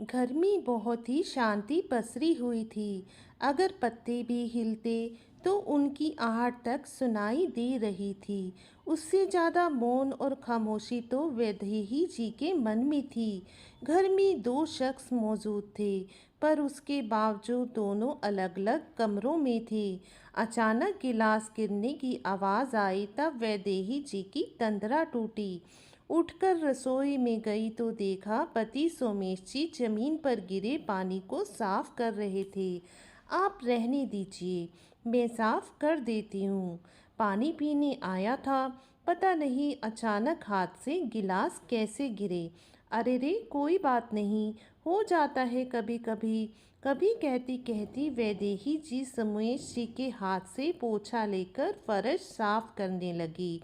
घर में बहुत ही शांति पसरी हुई थी। अगर पत्ते भी हिलते तो उनकी आहट तक सुनाई दे रही थी। उससे ज़्यादा मौन और खामोशी तो वैदेही जी के मन में थी। घर में दो शख्स मौजूद थे, पर उसके बावजूद दोनों अलग अलग कमरों में थे। अचानक गिलास गिरने की आवाज़ आई, तब वैदेही जी की तंद्रा टूटी। उठकर रसोई में गई तो देखा पति सोमेश जी जमीन पर गिरे पानी को साफ कर रहे थे। आप रहने दीजिए, मैं साफ कर देती हूँ। पानी पीने आया था। पता नहीं अचानक हाथ से गिलास कैसे गिरे। अरे रे, कोई बात नहीं, हो जाता है कभी कभी। कभी कहती कहती वैदेही जी सोमेश जी के हाथ से पोछा लेकर फर्श साफ करने लगी।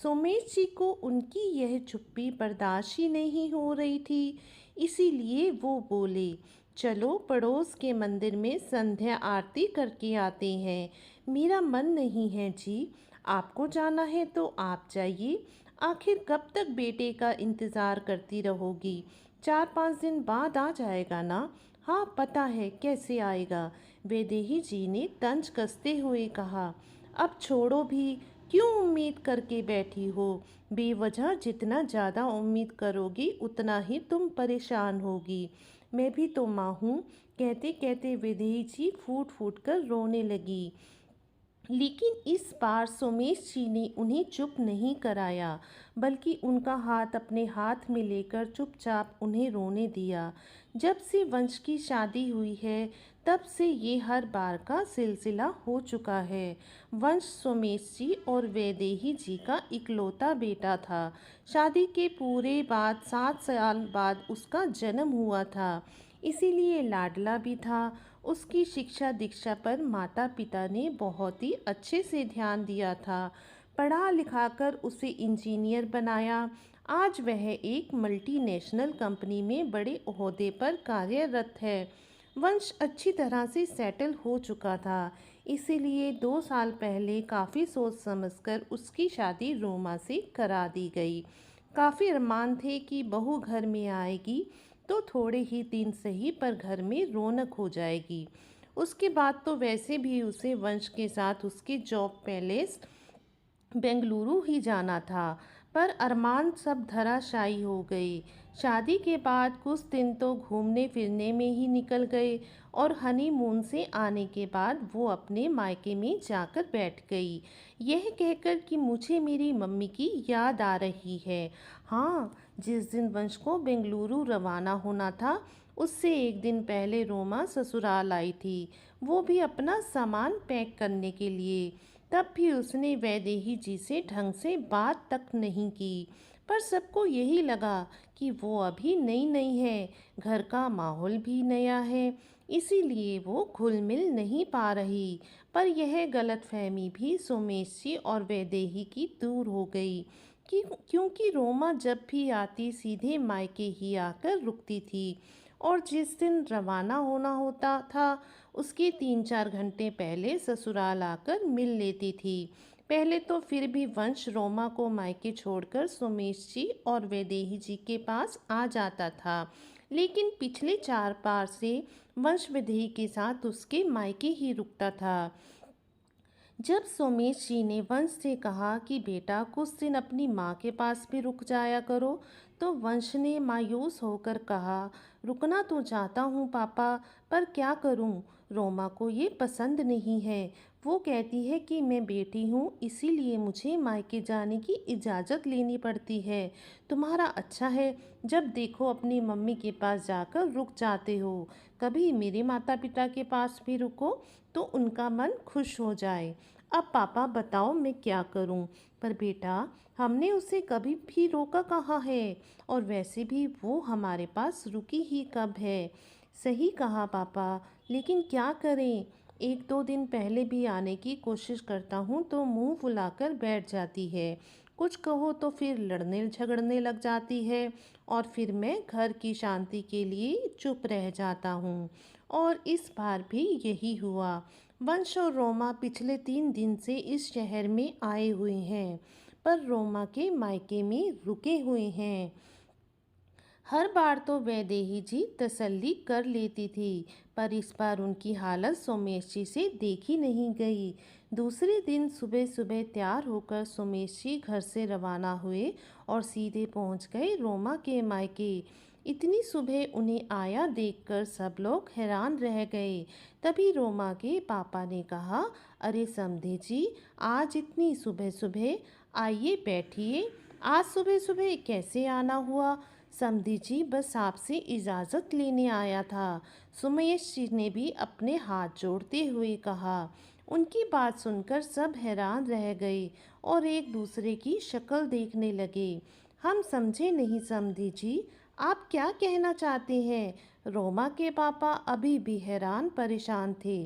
सोमेश जी को उनकी यह चुप्पी बर्दाश्त ही नहीं हो रही थी। इसीलिए वो बोले, चलो पड़ोस के मंदिर में संध्या आरती करके आते हैं। मेरा मन नहीं है जी, आपको जाना है तो आप जाइए। आखिर कब तक बेटे का इंतज़ार करती रहोगी? 4-5 दिन बाद आ जाएगा ना? हाँ, पता है कैसे आएगा। वैदेही जी ने तंज कसते हुए कहा। अब छोड़ो भी, क्यों उम्मीद करके बैठी हो? बेवजह जितना ज़्यादा उम्मीद करोगी उतना ही तुम परेशान होगी। मैं भी तो माँ हूँ। कहते कहते विदेही जी फूट फूट कर रोने लगी। लेकिन इस बार सोमेश जी ने उन्हें चुप नहीं कराया, बल्कि उनका हाथ अपने हाथ में लेकर चुपचाप उन्हें रोने दिया। जब से वंश की शादी हुई है, तब से ये हर बार का सिलसिला हो चुका है। वंश सोमेश जी और वैदेही जी का इकलौता बेटा था। शादी के पूरे बाद 7 साल बाद उसका जन्म हुआ था, इसीलिए लाडला भी था। उसकी शिक्षा दीक्षा पर माता पिता ने बहुत ही अच्छे से ध्यान दिया था। पढ़ा लिखाकर उसे इंजीनियर बनाया। आज वह एक मल्टीनेशनल कंपनी में बड़े ओहदे पर कार्यरत है। वंश अच्छी तरह से सेटल हो चुका था, इसीलिए 2 साल पहले काफ़ी सोच समझकर उसकी शादी रोमा से करा दी गई। काफ़ी अरमान थे कि बहू घर में आएगी तो थोड़े ही दिन सही, पर घर में रौनक हो जाएगी। उसके बाद तो वैसे भी उसे वंश के साथ उसके जॉब पैलेस बेंगलुरु ही जाना था, पर अरमान सब धराशायी हो गए। शादी के बाद कुछ दिन तो घूमने फिरने में ही निकल गए, और हनीमून से आने के बाद वो अपने मायके में जाकर बैठ गई, यह कहकर कि मुझे मेरी मम्मी की याद आ रही है। हाँ, जिस दिन वंश को बेंगलुरु रवाना होना था, उससे एक दिन पहले रोमा ससुराल आई थी, वो भी अपना सामान पैक करने के लिए। तब भी उसने वैदेही जी से ढंग से बात तक नहीं की, पर सबको यही लगा कि वो अभी नई नई है, घर का माहौल भी नया है, इसीलिए वो घुल मिल नहीं पा रही। पर यह गलतफहमी भी सोमेश जी और वैदेही की दूर हो गई, कि क्योंकि रोमा जब भी आती सीधे मायके ही आकर रुकती थी, और जिस दिन रवाना होना होता था उसके 3-4 घंटे पहले ससुराल आकर मिल लेती थी। पहले तो फिर भी वंश रोमा को मायके छोड़कर सोमेश जी और वैदेही जी के पास आ जाता था, लेकिन पिछले 4 बार से वंश वैदेही के साथ उसके मायके ही रुकता था। जब सोमेश जी ने वंश से कहा कि बेटा कुछ दिन अपनी माँ के पास भी रुक जाया करो, तो वंश ने मायूस होकर कहा, रुकना तो चाहता हूँ पापा, पर क्या करूँ, रोमा को ये पसंद नहीं है। वो कहती है कि मैं बेटी हूँ, इसीलिए मुझे मायके जाने की इजाज़त लेनी पड़ती है। तुम्हारा अच्छा है, जब देखो अपनी मम्मी के पास जाकर रुक जाते हो। कभी मेरे माता पिता के पास भी रुको तो उनका मन खुश हो जाए। अब पापा बताओ मैं क्या करूं? पर बेटा, हमने उसे कभी भी रोका कहाँ है, और वैसे भी वो हमारे पास रुकी ही कब है। सही कहा पापा, लेकिन क्या करें, 1-2 दिन पहले भी आने की कोशिश करता हूँ तो मुंह फुलाकर बैठ जाती है। कुछ कहो तो फिर लड़ने झगड़ने लग जाती है, और फिर मैं घर की शांति के लिए चुप रह जाता हूँ। और इस बार भी यही हुआ। वंश और रोमा पिछले 3 दिन से इस शहर में आए हुए हैं, पर रोमा के मायके में रुके हुए हैं। हर बार तो वैदेही जी तसल्ली कर लेती थी, पर इस बार उनकी हालत सोमेश जी से देखी नहीं गई। दूसरे दिन सुबह सुबह तैयार होकर सोमेश जी घर से रवाना हुए और सीधे पहुंच गए रोमा के मायके। इतनी सुबह उन्हें आया देखकर सब लोग हैरान रह गए। तभी रोमा के पापा ने कहा, अरे समधे जी, आज इतनी सुबह सुबह, आइए बैठिए। आज सुबह सुबह कैसे आना हुआ? समधी जी बस आपसे इजाज़त लेने आया था, सुमेश जी ने भी अपने हाथ जोड़ते हुए कहा। उनकी बात सुनकर सब हैरान रह गए और एक दूसरे की शक्ल देखने लगे। हम समझे नहीं समधी जी, आप क्या कहना चाहते हैं? रोमा के पापा अभी भी हैरान परेशान थे।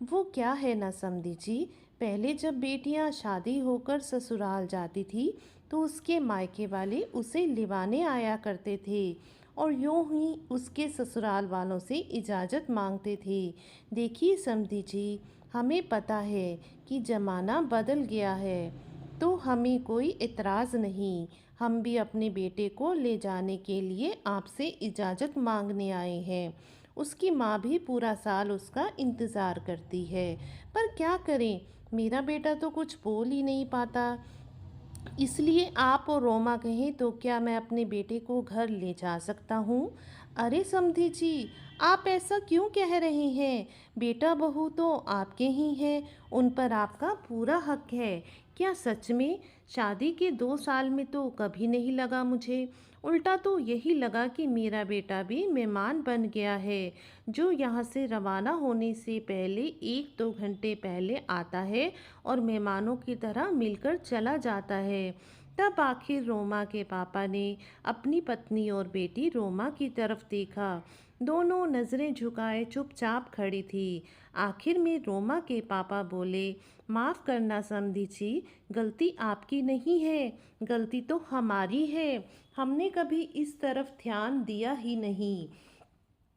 वो क्या है ना समधी जी, पहले जब बेटियां शादी होकर ससुराल जाती थी तो उसके मायके वाले उसे लिवाने आया करते थे और यूं ही उसके ससुराल वालों से इजाज़त मांगते थे। देखिए समधी जी, हमें पता है कि ज़माना बदल गया है, तो हमें कोई इतराज़ नहीं। हम भी अपने बेटे को ले जाने के लिए आपसे इजाज़त मांगने आए हैं। उसकी माँ भी पूरा साल उसका इंतज़ार करती है, पर क्या करें, मेरा बेटा तो कुछ बोल ही नहीं पाता। इसलिए आप और रोमा कहें तो क्या मैं अपने बेटे को घर ले जा सकता हूँ? अरे समधी जी, आप ऐसा क्यों कह रहे हैं? बेटा बहू तो आपके ही हैं, उन पर आपका पूरा हक है। क्या सच में? शादी के 2 साल में तो कभी नहीं लगा मुझे। उल्टा तो यही लगा कि मेरा बेटा भी मेहमान बन गया है, जो यहाँ से रवाना होने से पहले 1-2 घंटे पहले आता है और मेहमानों की तरह मिलकर चला जाता है। तब आखिर रोमा के पापा ने अपनी पत्नी और बेटी रोमा की तरफ देखा। दोनों नज़रें झुकाए चुपचाप खड़ी थी। आखिर में रोमा के पापा बोले, माफ़ करना समधी जी, गलती आपकी नहीं है, गलती तो हमारी है। हमने कभी इस तरफ ध्यान दिया ही नहीं।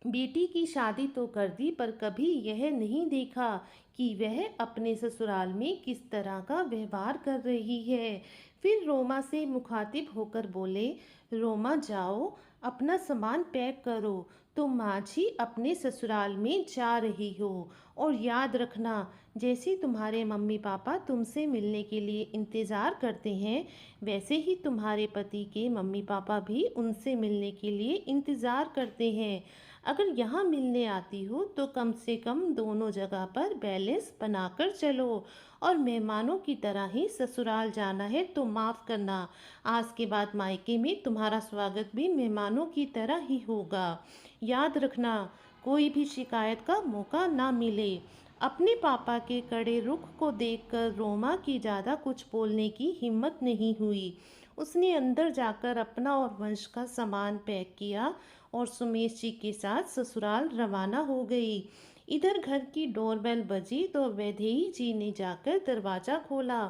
बेटी की शादी तो कर दी, पर कभी यह नहीं देखा कि वह अपने ससुराल में किस तरह का व्यवहार कर रही है। फिर रोमा से मुखातिब होकर बोले, रोमा जाओ, अपना सामान पैक करो, तुम आज ही अपने ससुराल में जा रही हो। और याद रखना, जैसे तुम्हारे मम्मी पापा तुमसे मिलने के लिए इंतज़ार करते हैं, वैसे ही तुम्हारे पति के मम्मी पापा भी उनसे मिलने के लिए इंतज़ार करते हैं। अगर यहाँ मिलने आती हो तो कम से कम दोनों जगह पर बैलेंस बनाकर चलो। और मेहमानों की तरह ही ससुराल जाना है तो माफ़ करना, आज के बाद मायके में तुम्हारा स्वागत भी मेहमानों की तरह ही होगा। याद रखना, कोई भी शिकायत का मौका ना मिले। अपने पापा के कड़े रुख को देखकर रोमा की ज़्यादा कुछ बोलने की हिम्मत नहीं हुई। उसने अंदर जाकर अपना और वंश का सामान पैक किया और सुमेश जी के साथ ससुराल रवाना हो गई। इधर घर की डोरबेल बजी तो वैदेही जी ने जाकर दरवाज़ा खोला।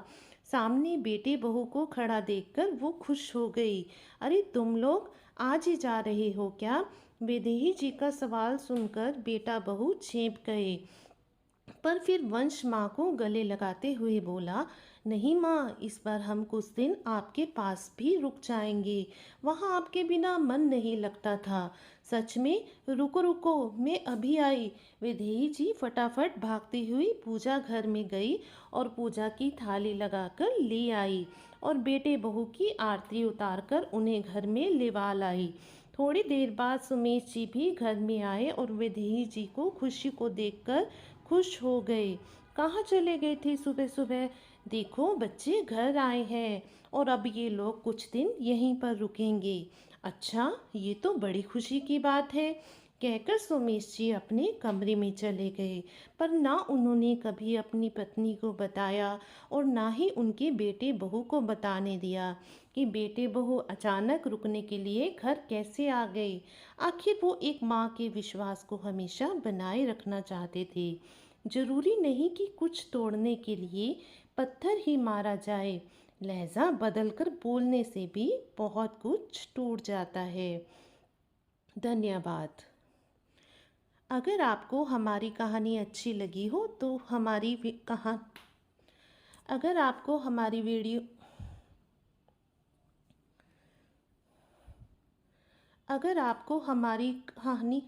सामने बेटे बहू को खड़ा देखकर वो खुश हो गई। अरे तुम लोग आज ही जा रहे हो क्या? वैदेही जी का सवाल सुनकर बेटा बहू चेंप गए, पर फिर वंश माँ को गले लगाते हुए बोला, नहीं माँ, इस बार हम कुछ दिन आपके पास भी रुक जाएंगे। वहाँ आपके बिना मन नहीं लगता था। सच में? रुको रुको, मैं अभी आई। विधेयी जी फटाफट भागती हुई पूजा घर में गई और पूजा की थाली लगाकर ले आई और बेटे बहू की आरती उतारकर उन्हें घर में लिवा लाई। थोड़ी देर बाद सुमेश जी भी घर में आए और विधेयी जी को खुशी को देखकर खुश हो गए। कहाँ चले गए थे सुबह सुबह? देखो बच्चे घर आए हैं और अब ये लोग कुछ दिन यहीं पर रुकेंगे। अच्छा, ये तो बड़ी खुशी की बात है, कहकर सोमेश जी अपने कमरे में चले गए। पर ना उन्होंने कभी अपनी पत्नी को बताया और ना ही उनके बेटे बहू को बताने दिया कि बेटे बहू अचानक रुकने के लिए घर कैसे आ गए। आखिर वो एक माँ के विश्वास को हमेशा बनाए रखना चाहते थे। जरूरी नहीं कि कुछ तोड़ने के लिए पत्थर ही मारा जाए, लहजा बदलकर बोलने से भी बहुत कुछ टूट जाता है। धन्यवाद। अगर आपको हमारी कहानी अच्छी लगी हो तो अगर आपको हमारी वीडियो अगर आपको हमारी कहानी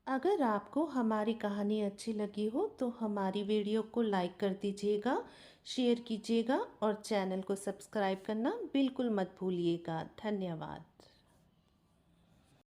अगर आपको हमारी कहानी अच्छी लगी हो तो हमारी वीडियो को लाइक कर दीजिएगा, शेयर कीजिएगा और चैनल को सब्सक्राइब करना बिल्कुल मत भूलिएगा। धन्यवाद।